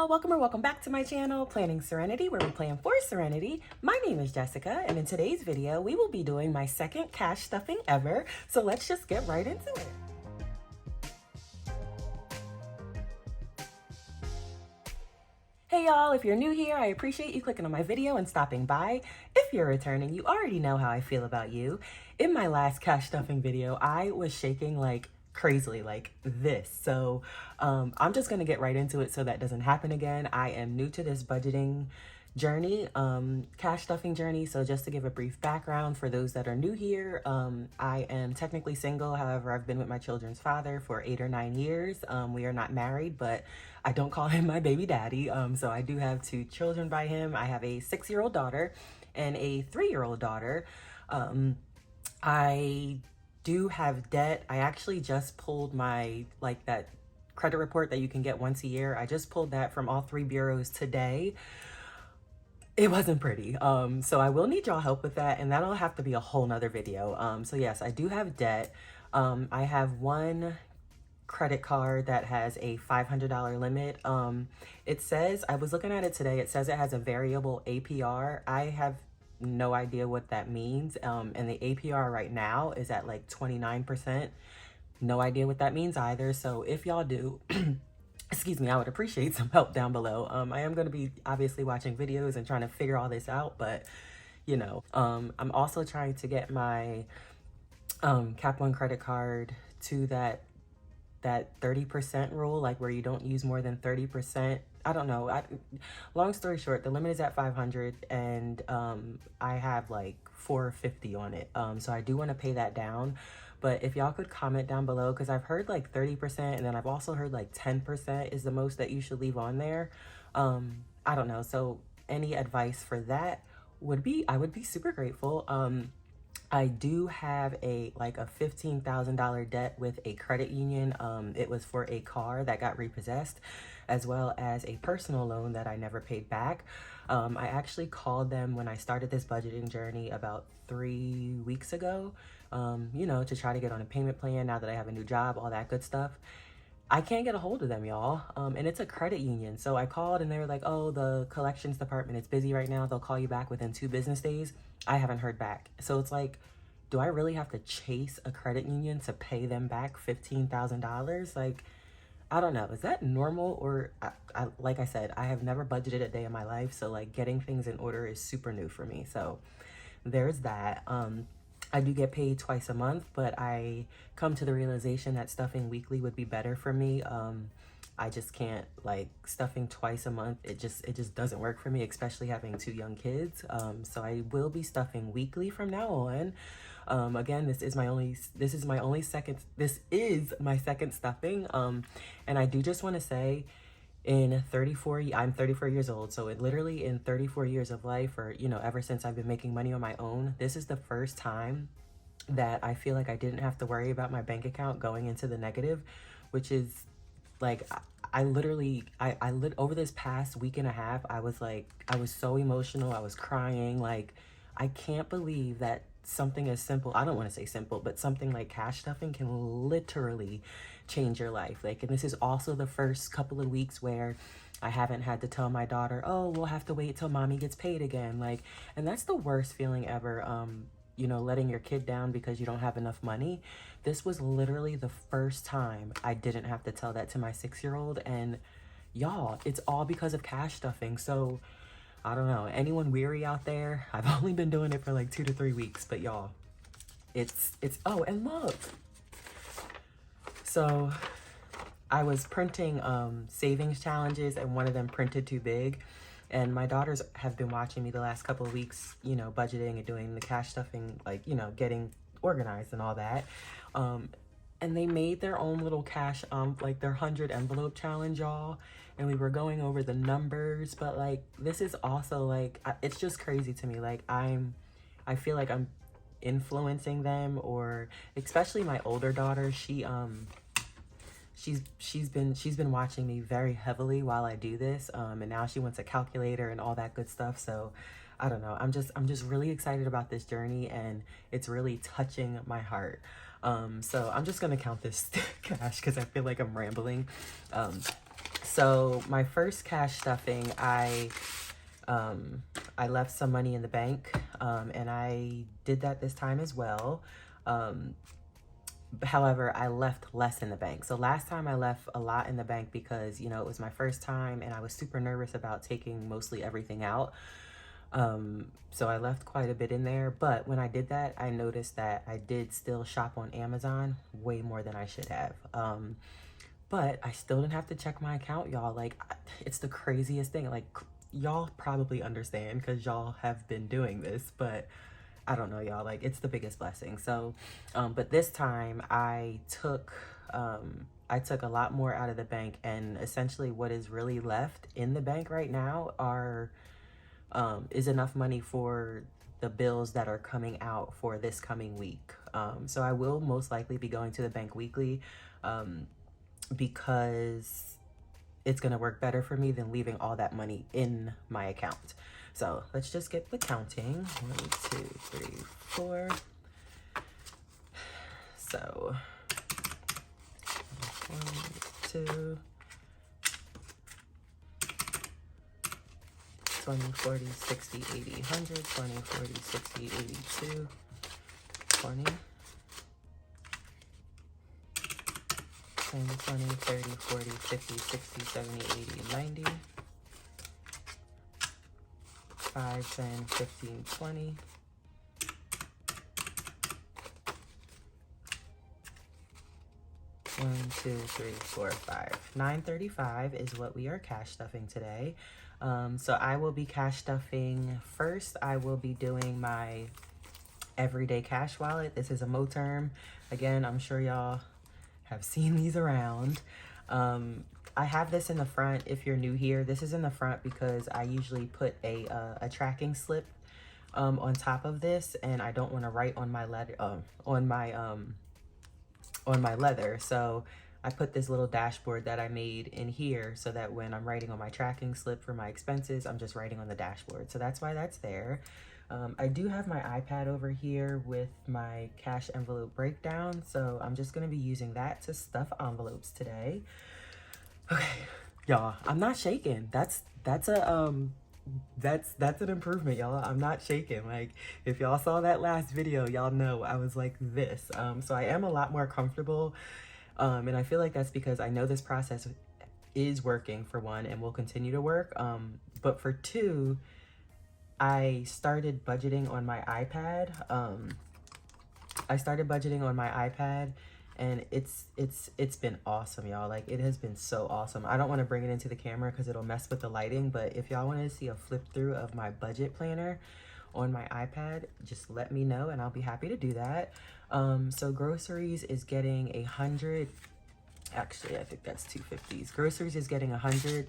y'all, welcome or welcome back to my channel, Planning Serenity, where we plan for serenity. My name is Jessica, and in today's video, we will be doing my second cash stuffing ever. So let's just get right into it. Hey y'all, if you're new here, I appreciate you clicking on my video and stopping by. If you're returning, you already know how I feel about you. In my last cash stuffing video, I was shaking like crazily like this. So I'm just gonna get right into it so that doesn't happen again. I am new to this budgeting journey, cash stuffing journey. So just to give a brief background for those that are new here, I am technically single. However, I've been with my children's father for 8 or 9 years. We are not married, but I don't call him my baby daddy. So I do have 2 children by him. I have a 6-year-old daughter and a 3-year-old daughter. I do have debt. I actually just pulled my, that credit report that you can get once a year. I just pulled that from all 3 bureaus today. It wasn't pretty. So I will need y'all help with that, and that'll have to be a whole nother video. So yes, I do have debt. I have one credit card that has a $500 limit. It says, I was looking at it today, it says it has a variable APR. I have no idea what that means. And the APR right now is at like 29%. No idea what that means either. So if y'all do, excuse me, I would appreciate some help down below. I am going to be obviously watching videos and trying to figure all this out, but you know, I'm also trying to get my Cap One credit card to that 30% rule, like where you don't use more than 30%. I don't know. Long story short, the limit is at 500 and I have like 450 on it. So I do want to pay that down. But if y'all could comment down below, because I've heard like 30% and then I've also heard like 10% is the most that you should leave on there. I don't know. So any advice for that I would be super grateful. I do have a $15,000 debt with a credit union. It was for a car that got repossessed, as well as a personal loan that I never paid back. I actually called them when I started this budgeting journey about 3 weeks ago, you know, to try to get on a payment plan now that I have a new job, all that good stuff. I can't get a hold of them, y'all. And it's a credit union. So I called and they were like, oh, the collections department is busy right now. They'll call you back within 2 business days. I haven't heard back. So it's like, do I really have to chase a credit union to pay them back $15,000? Like, I don't know. Is that normal? Or like I said, I have never budgeted a day in my life. So like getting things in order is super new for me. So there's that. I do get paid twice a month, but I come to the realization that stuffing weekly would be better for me. I just can't, like, stuffing twice a month. It just doesn't work for me, especially having 2 young kids. So I will be stuffing weekly from now on. Again, this is my second stuffing. And I do just want to say, I'm 34 years old. So literally in 34 years of life, or, you know, ever since I've been making money on my own, this is the first time that I feel like I didn't have to worry about my bank account going into the negative, which is like, over this past week and a half, I was so emotional. I was crying. Like, I can't believe that something as simple, I don't want to say simple, but something like cash stuffing can literally change your life. Like, and this is also the first couple of weeks where I haven't had to tell my daughter, oh, we'll have to wait till mommy gets paid again. Like, and that's the worst feeling ever. You know, letting your kid down because you don't have enough money. This was literally the first time I didn't have to tell that to my 6-year-old. And y'all, it's all because of cash stuffing. So I don't know, anyone weary out there? I've only been doing it for like 2 to 3 weeks, but y'all, oh, and look. So I was printing savings challenges, and one of them printed too big. And my daughters have been watching me the last couple of weeks, you know, budgeting and doing the cash stuffing, like, you know, getting organized and all that. And they made their own little cash, like their 100 envelope challenge, y'all. And we were going over the numbers, but like, this is also like, it's just crazy to me. Like, I feel like I'm influencing them, or especially my older daughter. She's been watching me very heavily while I do this, and now she wants a calculator and all that good stuff. So I don't know, I'm just really excited about this journey, and it's really touching my heart. So I'm just gonna count this cash because I feel like I'm rambling. So my first cash stuffing, I left some money in the bank, and I did that this time as well. However, I left less in the bank. So last time I left a lot in the bank because, you know, it was my first time and I was super nervous about taking mostly everything out. So I left quite a bit in there, but when I did that, I noticed that I did still shop on Amazon way more than I should have. But I still didn't have to check my account, y'all. Like, it's the craziest thing. Like, y'all probably understand because y'all have been doing this, but I don't know, y'all. Like, it's the biggest blessing. So, but this time I took a lot more out of the bank, and essentially what is really left in the bank right now is enough money for the bills that are coming out for this coming week. So I will most likely be going to the bank weekly, because it's gonna work better for me than leaving all that money in my account. So let's just get the counting. 1, 2, 3, 4. So 1, 2, 20, 40, 60, 80, 100, 20, 40, 60, 82, 20, 10, 20, 30, 40, 50, 60, 70, 80, 90, 5, 10, 15, 20, 1, 2, 3, 4, 5. 935 is what we are cash stuffing today. So I will be cash stuffing first. I will be doing my everyday cash wallet. This is a MOTERM. Again, I'm sure y'all have seen these around. I have this in the front. If you're new here, this is in the front because I usually put a tracking slip on top of this, and I don't want to write on my letter on my leather. So I put this little dashboard that I made in here so that when I'm writing on my tracking slip for my expenses, I'm just writing on the dashboard. So that's why that's there. I do have my iPad over here with my cash envelope breakdown, so I'm just gonna be using that to stuff envelopes today. Okay, y'all, I'm not shaking. That's an improvement, y'all. I'm not shaking. Like, if y'all saw that last video, y'all know I was like this. So I am a lot more comfortable, and I feel like that's because I know this process is working, for one, and will continue to work. But for two, I started budgeting on my iPad. And it's been awesome, y'all. Like, it has been so awesome. I don't want to bring it into the camera because it'll mess with the lighting, but if y'all want to see a flip through of my budget planner on my iPad, just let me know and I'll be happy to do that. So groceries is getting 100. Actually, I think that's 250s. Groceries is getting 100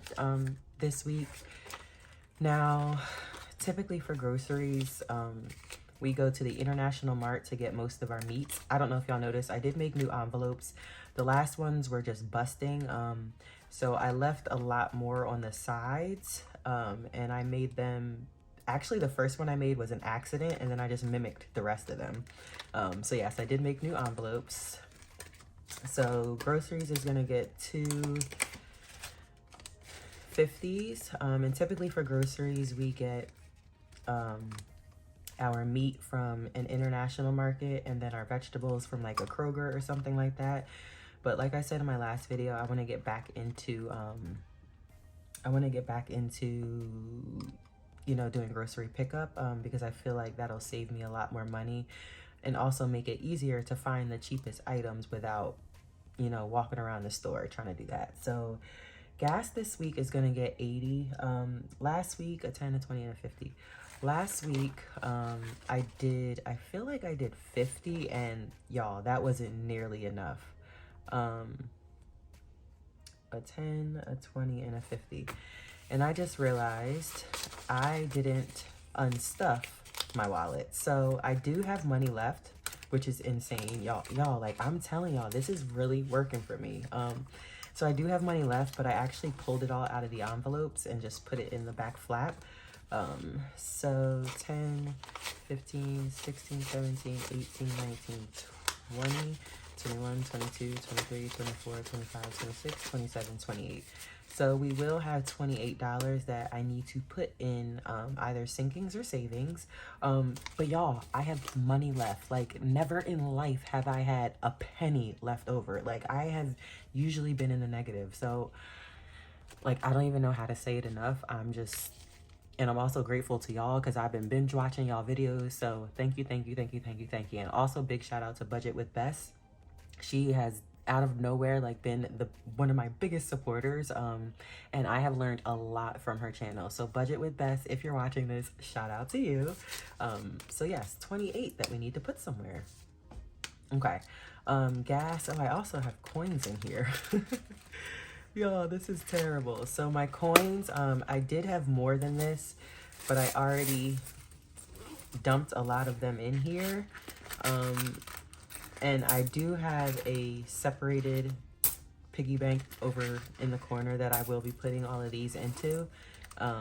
this week. Now, typically for groceries, we go to the International Mart to get most of our meats. I don't know if y'all noticed, I did make new envelopes. The last ones were just busting. So I left a lot more on the sides, and I made them, actually the first one I made was an accident, and then I just mimicked the rest of them. So yes, I did make new envelopes. So groceries is gonna get 250s, and typically for groceries we get our meat from an international market, and then our vegetables from like a Kroger or something like that. But like I said in my last video, I want to get back into you know, doing grocery pickup, because I feel like that'll save me a lot more money and also make it easier to find the cheapest items without, you know, walking around the store trying to do that. So gas this week is gonna get 80. Last week a 10, a 20, and a 50. Last week I feel like I did 50, and y'all, that wasn't nearly enough. A 10, a 20, and a 50. And I just realized I didn't unstuff my wallet. So I do have money left, which is insane. Y'all, like, I'm telling y'all, this is really working for me. So I do have money left, but I actually pulled it all out of the envelopes and just put it in the back flap. So 10, 15, 16, 17, 18, 19, 20, 21, 22, 23, 24, 25, 26, 27, 28. So we will have $28 that I need to put in either sinkings or savings. But y'all, I have money left. Like, never in life have I had a penny left over. Like, I have usually been in the negative. So, like, I don't even know how to say it enough. And I'm also grateful to y'all because I've been binge watching y'all videos. So thank you, thank you, thank you, thank you, thank you. And also big shout out to Budget with Bess. She has out of nowhere like been one of my biggest supporters, and I have learned a lot from her channel. So Budget with Bess, if you're watching this, shout out to you. So yes, 28 that we need to put somewhere. Okay. Gas. Oh, I also have coins in here. Y'all, this is terrible. So my coins, I did have more than this, but I already dumped a lot of them in here. And I do have a separated piggy bank over in the corner that I will be putting all of these into. But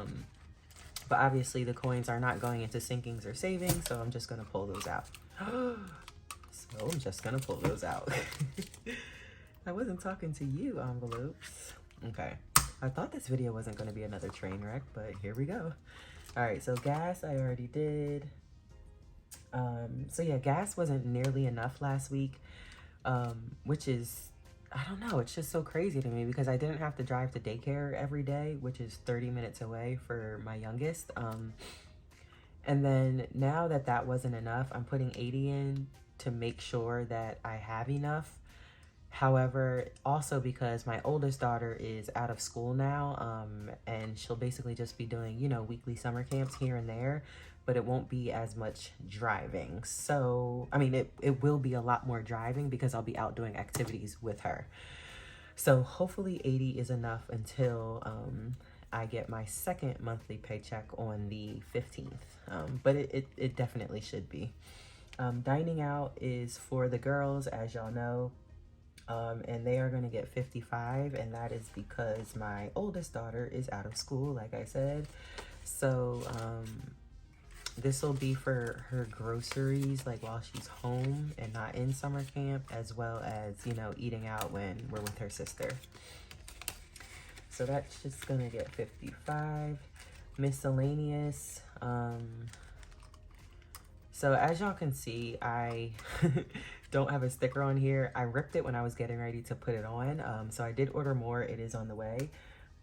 obviously the coins are not going into sinkings or savings, so I'm just gonna pull those out. So I'm just gonna pull those out. I wasn't talking to you, envelopes. Okay. I thought this video wasn't going to be another train wreck, but here we go. All right, so gas I already did. So yeah, gas wasn't nearly enough last week, which is, I don't know, it's just so crazy to me because I didn't have to drive to daycare every day, which is 30 minutes away for my youngest. And then now that that wasn't enough, I'm putting 80 in to make sure that I have enough. However, also because my oldest daughter is out of school now, and she'll basically just be doing, you know, weekly summer camps here and there, but it won't be as much driving. So, I mean, it will be a lot more driving because I'll be out doing activities with her. So hopefully 80 is enough until I get my second monthly paycheck on the 15th. But it definitely should be. Dining out is for the girls, as y'all know. And they are going to get 55, and that is because my oldest daughter is out of school, like I said. So this will be for her groceries, like while she's home and not in summer camp, as well as, you know, eating out when we're with her sister. So that's just going to get 55. Miscellaneous. So as y'all can see, I don't have a sticker on here. I ripped it when I was getting ready to put it on. So I did order more. It is on the way.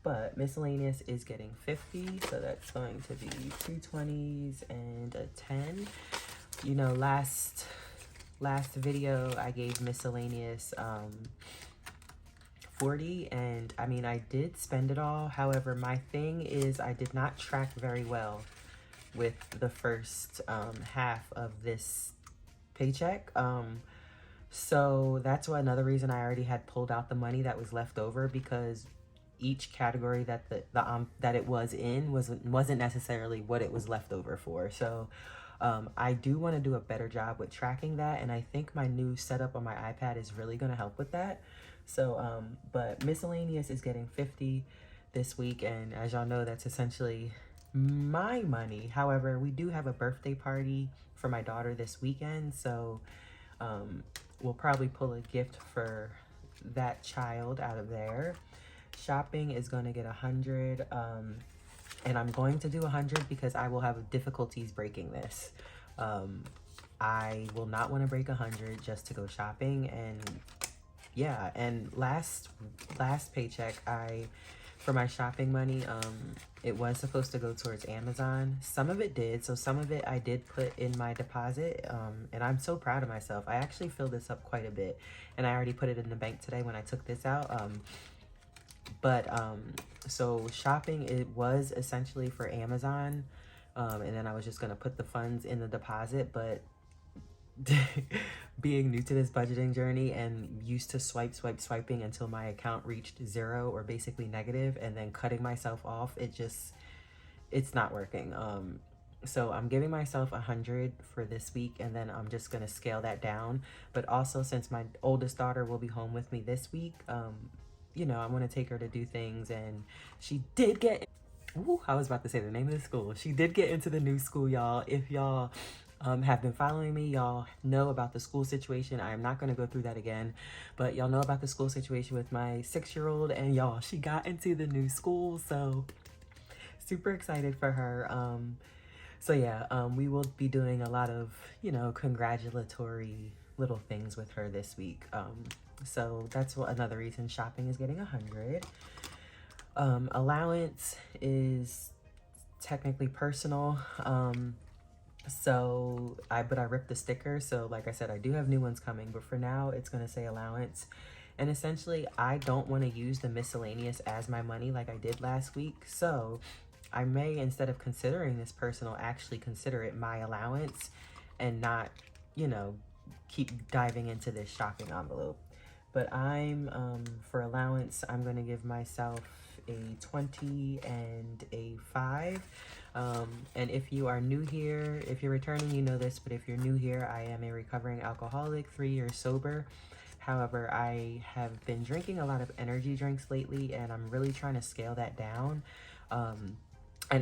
But miscellaneous is getting 50. So that's going to be 2 20s and a 10. You know, last video I gave miscellaneous 40. And I mean, I did spend it all. However, my thing is I did not track very well with the first half of this paycheck. So that's why another reason I already had pulled out the money that was left over, because each category that that it was in wasn't necessarily what it was left over for. So I do want to do a better job with tracking that, and I think my new setup on my iPad is really going to help with that. So but miscellaneous is getting 50 this week, and as y'all know, that's essentially my money. However, we do have a birthday party for my daughter this weekend, so we'll probably pull a gift for that child out of there. Shopping is going to get 100, and I'm going to do 100 because I will have difficulties breaking this. I will not want to break 100 just to go shopping. And yeah, and last paycheck, for my shopping money, it was supposed to go towards Amazon. Some of it did, so some of it I did put in my deposit, and I'm so proud of myself. I actually filled this up quite a bit, and I already put it in the bank today when I took this out. So shopping, it was essentially for Amazon, and then I was just gonna put the funds in the deposit, but being new to this budgeting journey and used to swiping until my account reached 0 or basically negative, and then cutting myself off, it's not working. So I'm giving myself 100 for this week, and then I'm just gonna scale that down. But also, since my oldest daughter will be home with me this week, you know, I want to take her to do things, and she did get, I was about to say the name of the school. She did get into the new school, y'all. If y'all have been following me, y'all know about the school situation. I am not going to go through that again, but y'all know about the school situation with my 6-year-old, and y'all, she got into the new school, so super excited for her. So yeah, we will be doing a lot of, congratulatory little things with her this week. So that's another reason shopping is getting 100. Allowance is technically personal. But I ripped the sticker. So like I said, I do have new ones coming, but for now it's going to say allowance. And essentially I don't want to use the miscellaneous as my money like I did last week. So I may, instead of considering this personal, actually consider it my allowance and not, keep diving into this shopping envelope. But for allowance, I'm going to give myself a 20 and a 5. And if you are new here, if you're returning, you know this, but if you're new here, I am a recovering alcoholic, 3 years sober. However, I have been drinking a lot of energy drinks lately, and I'm really trying to scale that down. And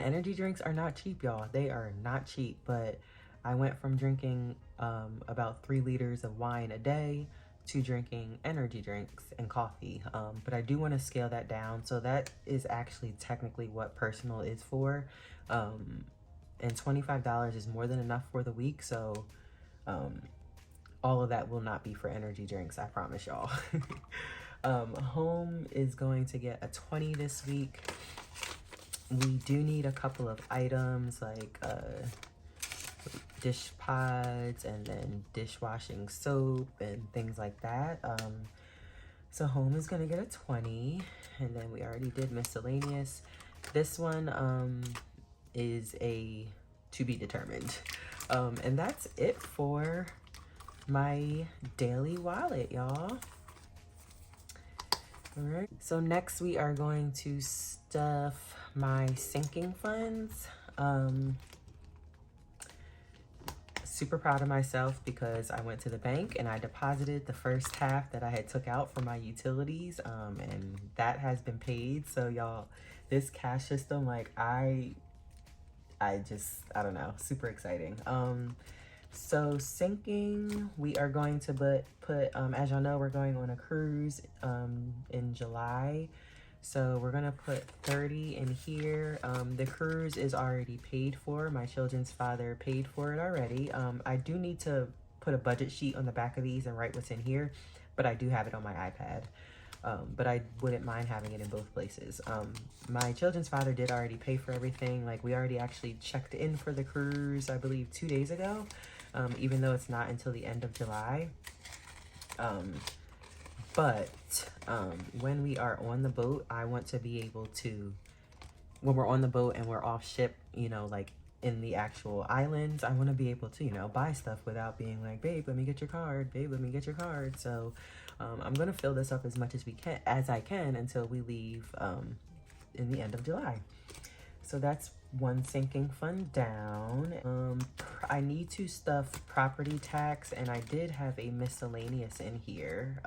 energy drinks are not cheap, y'all. They are not cheap, but I went from drinking about 3 liters of wine a day to drinking energy drinks and coffee. But I do want to scale that down. So that is actually technically what personal is for. And $25 is more than enough for the week. So all of that will not be for energy drinks, I promise y'all. Home is going to get a 20 this week. We do need a couple of items like dish pods and then dishwashing soap and things like that. So home is gonna get a 20, and then we already did miscellaneous. This one is a to be determined. And that's it for my daily wallet, y'all. All right, so next we are going to stuff my sinking funds. Super proud of myself because I went to the bank and I deposited the first half that I had took out for my utilities, and that has been paid. So y'all, this cash system, like I don't know, super exciting. So sinking, we are going to put as y'all know, we're going on a cruise in July. So we're gonna put 30 in here. The cruise is already paid for. My children's father paid for it already. I do need to put a budget sheet on the back of these and write what's in here, but I do have it on my iPad. But I wouldn't mind having it in both places. My children's father did already pay for everything. Like, we already actually checked in for the cruise, I believe 2 days ago, even though it's not until the end of July. But when we are on the boat, I want to be able to, when we're on the boat and we're off ship, like in the actual islands, I want to be able to, buy stuff without being like, babe, let me get your card. Babe, let me get your card. So I'm going to fill this up as much as I can until we leave in the end of July. So that's one sinking fund down. I need to stuff property tax, and I did have a miscellaneous in here.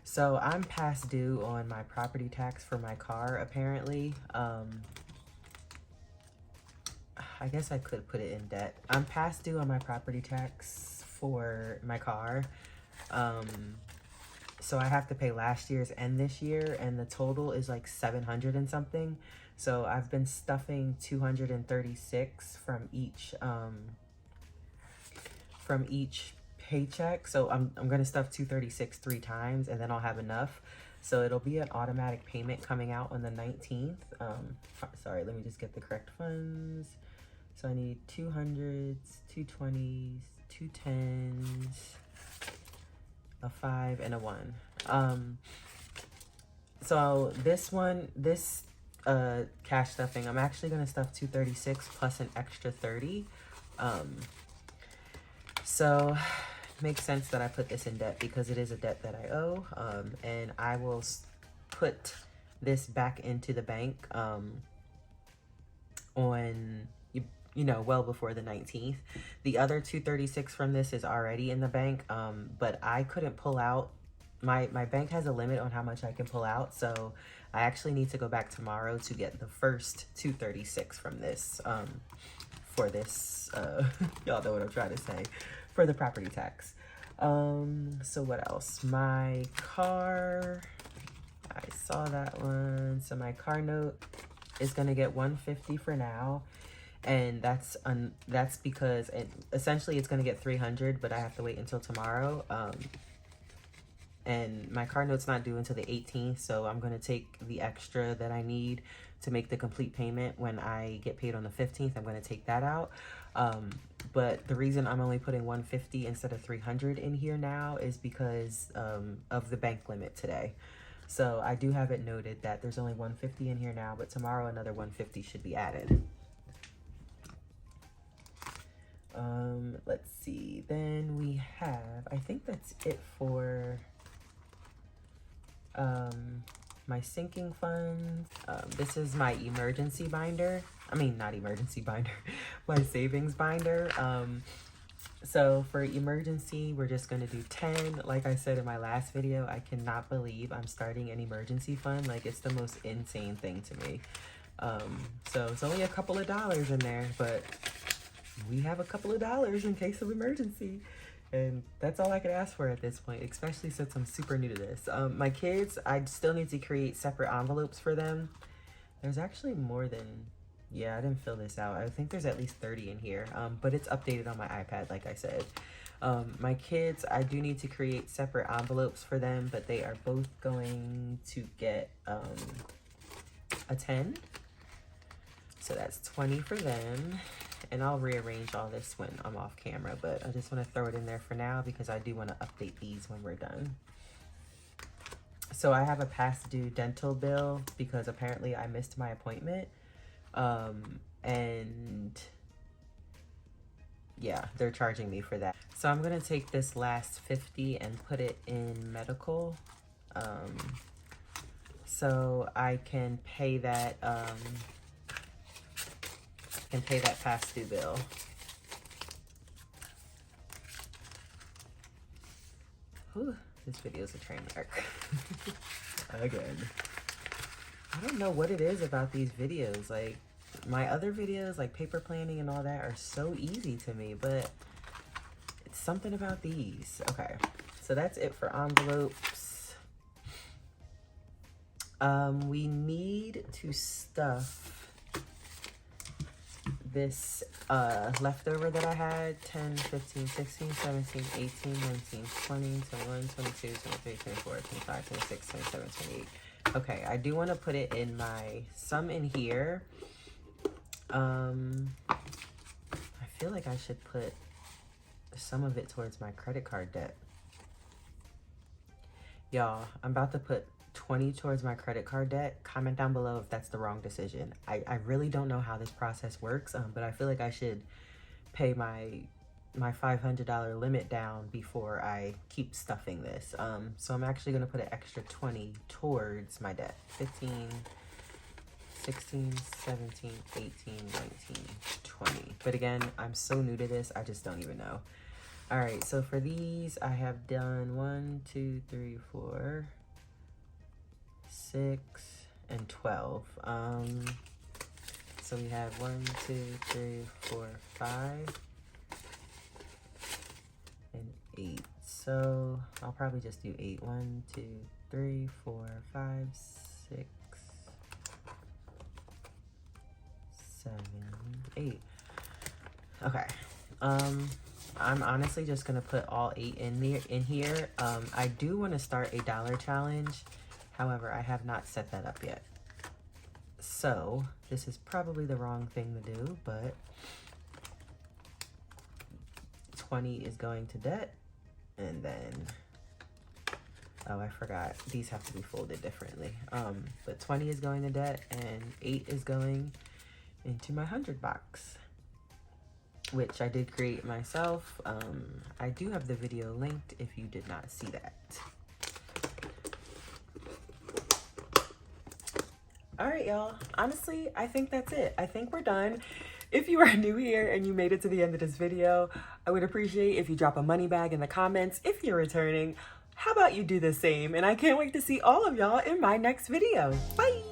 So I'm past due on my property tax for my car, apparently. I guess I could put it in debt. I'm past due on my property tax for my car. So I have to pay last year's and this year, and the total is like 700 and something. So I've been stuffing 236 from each paycheck. So I'm gonna stuff 236 3 times, and then I'll have enough. So it'll be an automatic payment coming out on the 19th. Sorry, let me just get the correct funds. So I need 200s, 220s, 210s, a 5, and a 1. So this cash stuffing, I'm actually gonna stuff 236 plus an extra 30. So makes sense that I put this in debt because it is a debt that I owe. And I will put this back into the bank on well before the 19th. The other 236 from this is already in the bank, but I couldn't pull out. My bank has a limit on how much I can pull out, so I actually need to go back tomorrow to get the first 236 from this for this, y'all know what I'm trying to say, for the property tax. So what else? My car, I saw that one. So my car note is gonna get $150 for now, and that's because essentially it's gonna get $300, but I have to wait until tomorrow. And my car note's not due until the 18th, so I'm gonna take the extra that I need to make the complete payment when I get paid on the 15th. I'm gonna take that out. But the reason I'm only putting $150 instead of $300 in here now is because of the bank limit today. So I do have it noted that there's only $150 in here now, but tomorrow another $150 should be added. Let's see, then we have, I think that's it for my sinking funds. This is my emergency binder. I mean, not emergency binder, my savings binder. So for emergency, we're just gonna do 10. Like I said in my last video, I cannot believe I'm starting an emergency fund. Like, it's the most insane thing to me. So it's only a couple of dollars in there, but we have a couple of dollars in case of emergency. And that's all I could ask for at this point, especially since I'm super new to this. My kids, I still need to create separate envelopes for them. There's actually more than, yeah, I didn't fill this out. I think there's at least 30 in here, but it's updated on my iPad, like I said. My kids, I do need to create separate envelopes for them, but they are both going to get a 10. So that's 20 for them. And I'll rearrange all this when I'm off camera, but I just want to throw it in there for now because I do want to update these when we're done. So I have a past due dental bill because apparently I missed my appointment. And yeah, they're charging me for that. So I'm going to take this last 50 and put it in medical. So I can pay that, past due bill. Whew, this video is a train wreck. Again. I don't know what it is about these videos. Like, my other videos, like paper planning and all that, are so easy to me, but it's something about these. Okay, so that's it for envelopes. We need to stuff this leftover that I had, 10, 15, 16, 17, 18, 19, 20, 21, 22, 23, 24, 25, 26, 27, 28. Okay, I do want to put it in my, some in here. I feel like I should put some of it towards my credit card debt. Y'all, I'm about to put 20 towards my credit card debt. Comment down below if that's the wrong decision. I really don't know how this process works, but I feel like I should pay my $500 limit down before I keep stuffing this. So I'm actually going to put an extra 20 towards my debt. 15, 16, 17, 18, 19, 20. But again, I'm so new to this, I just don't even know. All right, so for these, I have done 1, 2, 3, 4, 6, and 12. So we have 1, 2, 3, 4, 5, and 8. So I'll probably just do 8. 1, 2, 3, 4, 5, 6, 7, 8. Okay. I'm honestly just gonna put all 8 in here. I do want to start a dollar challenge. However, I have not set that up yet. So this is probably the wrong thing to do, but 20 is going to debt, and then, oh, I forgot, these have to be folded differently. But 20 is going to debt, and 8 is going into my 100 box, which I did create myself. I do have the video linked if you did not see that. All right, y'all. Honestly, I think that's it. I think we're done. If you are new here and you made it to the end of this video, I would appreciate if you drop a money bag in the comments. If you're returning, how about you do the same? And I can't wait to see all of y'all in my next video. Bye.